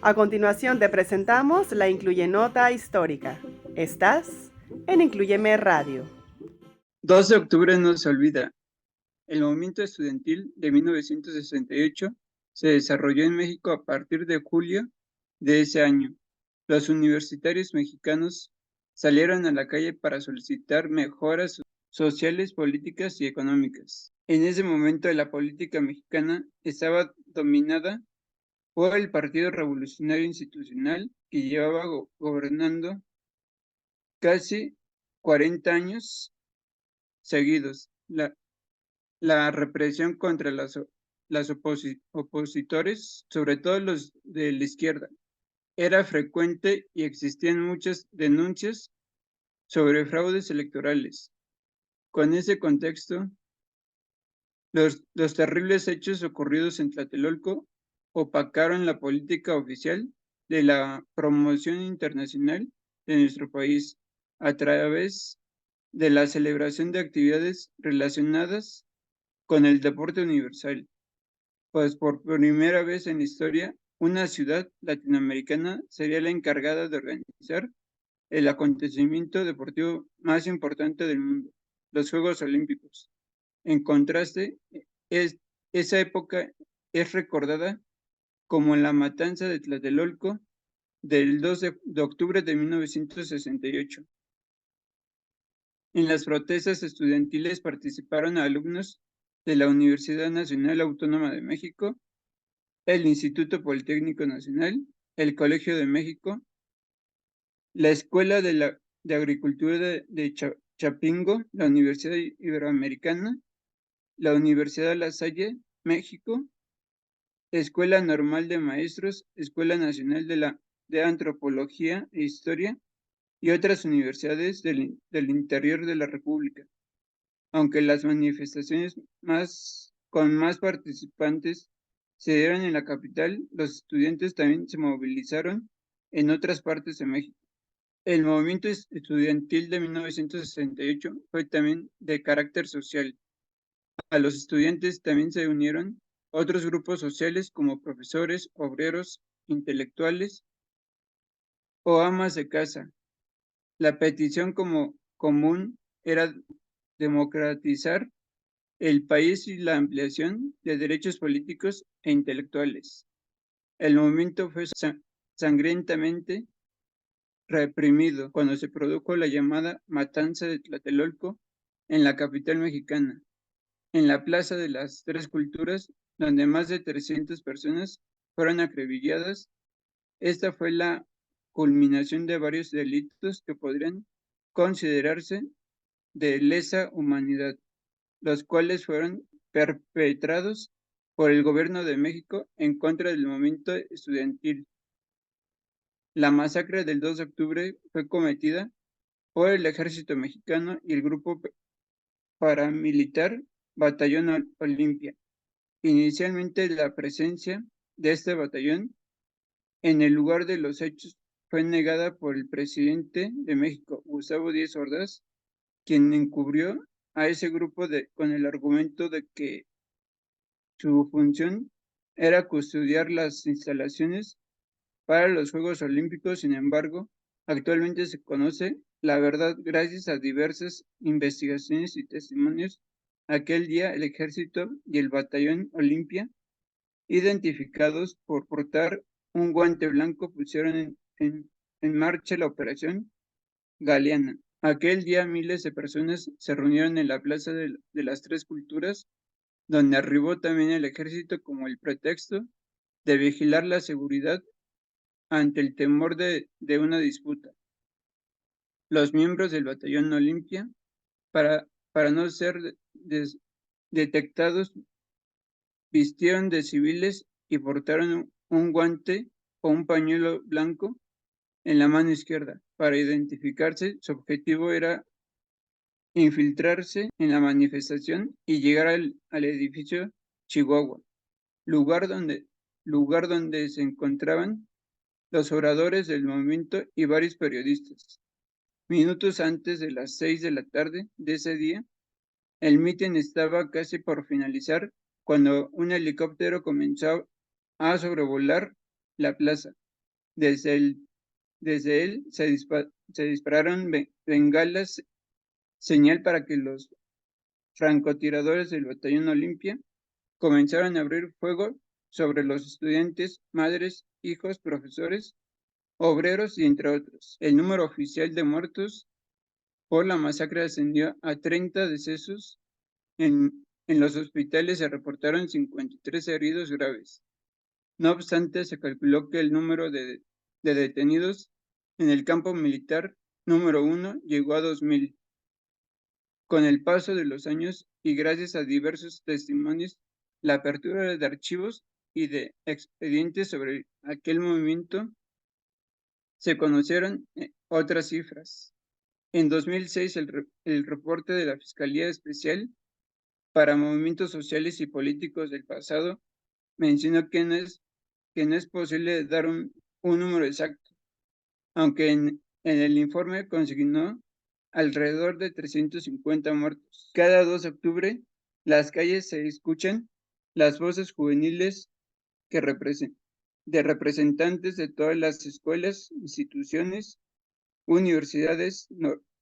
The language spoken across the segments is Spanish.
A continuación te presentamos la Incluyenota histórica. Estás en Incluyeme Radio. 2 de octubre no se olvida. El movimiento estudiantil de 1968 se desarrolló en México a partir de julio de ese año. Los universitarios mexicanos salieron a la calle para solicitar mejoras sociales, políticas y económicas. En ese momento la política mexicana estaba dominada por el Partido Revolucionario Institucional, que llevaba gobernando casi 40 años seguidos. La represión contra las opositores, sobre todo los de la izquierda, era frecuente y existían muchas denuncias sobre fraudes electorales. Con ese contexto, los terribles hechos ocurridos en Tlatelolco opacaron la política oficial de la promoción internacional de nuestro país a través de la celebración de actividades relacionadas con el deporte universal. Pues por primera vez en la historia, una ciudad latinoamericana sería la encargada de organizar el acontecimiento deportivo más importante del mundo, los Juegos Olímpicos. En contraste, esa época es recordada como la matanza de Tlatelolco del 2 de octubre de 1968. En las protestas estudiantiles participaron alumnos de la Universidad Nacional Autónoma de México, el Instituto Politécnico Nacional, el Colegio de México, la Escuela de Agricultura de Chapingo, la Universidad Iberoamericana, la Universidad La Salle, México, Escuela Normal de Maestros, Escuela Nacional de Antropología e Historia y otras universidades del interior de la República. Aunque las manifestaciones con más participantes se dieron en la capital, los estudiantes también se movilizaron en otras partes de México. El movimiento estudiantil de 1968 fue también de carácter social. A los estudiantes también se unieron otros grupos sociales como profesores, obreros, intelectuales o amas de casa. La petición común era democratizar el país y la ampliación de derechos políticos e intelectuales. El movimiento fue sangrientamente reprimido cuando se produjo la llamada Matanza de Tlatelolco en la capital mexicana, en la Plaza de las Tres Culturas, donde más de 300 personas fueron acribilladas. Esta fue la culminación de varios delitos que podrían considerarse de lesa humanidad, los cuales fueron perpetrados por el gobierno de México en contra del movimiento estudiantil. La masacre del 2 de octubre fue cometida por el ejército mexicano y el grupo paramilitar Batallón Olimpia. Inicialmente la presencia de este batallón en el lugar de los hechos fue negada por el presidente de México, Gustavo Díaz Ordaz, quien encubrió a ese grupo con el argumento de que su función era custodiar las instalaciones para los Juegos Olímpicos. Sin embargo, actualmente se conoce la verdad gracias a diversas investigaciones y testimonios. Aquel día el ejército y el batallón Olimpia, identificados por portar un guante blanco, pusieron en marcha la operación Galeana. Aquel día miles de personas se reunieron en la Plaza de las Tres Culturas, donde arribó también el ejército como el pretexto de vigilar la seguridad ante el temor de una disputa. Los miembros del batallón Olimpia, para no ser detectados, vistieron de civiles y portaron un guante o un pañuelo blanco en la mano izquierda. Para identificarse, su objetivo era infiltrarse en la manifestación y llegar al edificio Chihuahua, lugar donde se encontraban los oradores del movimiento y varios periodistas. Minutos antes de las 6 de la tarde de ese día, el mitin estaba casi por finalizar cuando un helicóptero comenzó a sobrevolar la plaza. Desde él se dispararon bengalas, señal para que los francotiradores del Batallón Olimpia comenzaron a abrir fuego sobre los estudiantes, madres, hijos, profesores, obreros y entre otros. El número oficial de muertos por la masacre ascendió a 30 decesos. En los hospitales se reportaron 53 heridos graves. No obstante, se calculó que el número de detenidos en el campo militar número 1 llegó a 2000. Con el paso de los años y gracias a diversos testimonios, la apertura de archivos y de expedientes sobre aquel movimiento, se conocieron otras cifras. En 2006, el reporte de la Fiscalía Especial para Movimientos Sociales y Políticos del pasado mencionó que no es posible dar un número exacto, aunque en el informe consignó alrededor de 350 muertos. Cada 2 de octubre, las calles se escuchan las voces juveniles de representantes de todas las escuelas, instituciones, universidades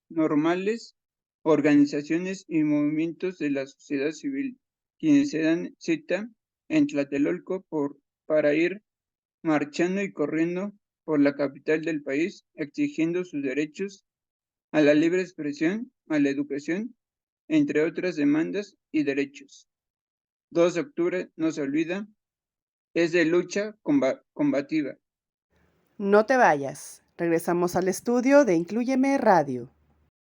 normales, organizaciones y movimientos de la sociedad civil, quienes se dan cita en Tlatelolco para ir marchando y corriendo por la capital del país, exigiendo sus derechos a la libre expresión, a la educación, entre otras demandas y derechos. 2 de octubre, no se olvida, es de lucha combativa. No te vayas. Regresamos al estudio de Inclúyeme Radio.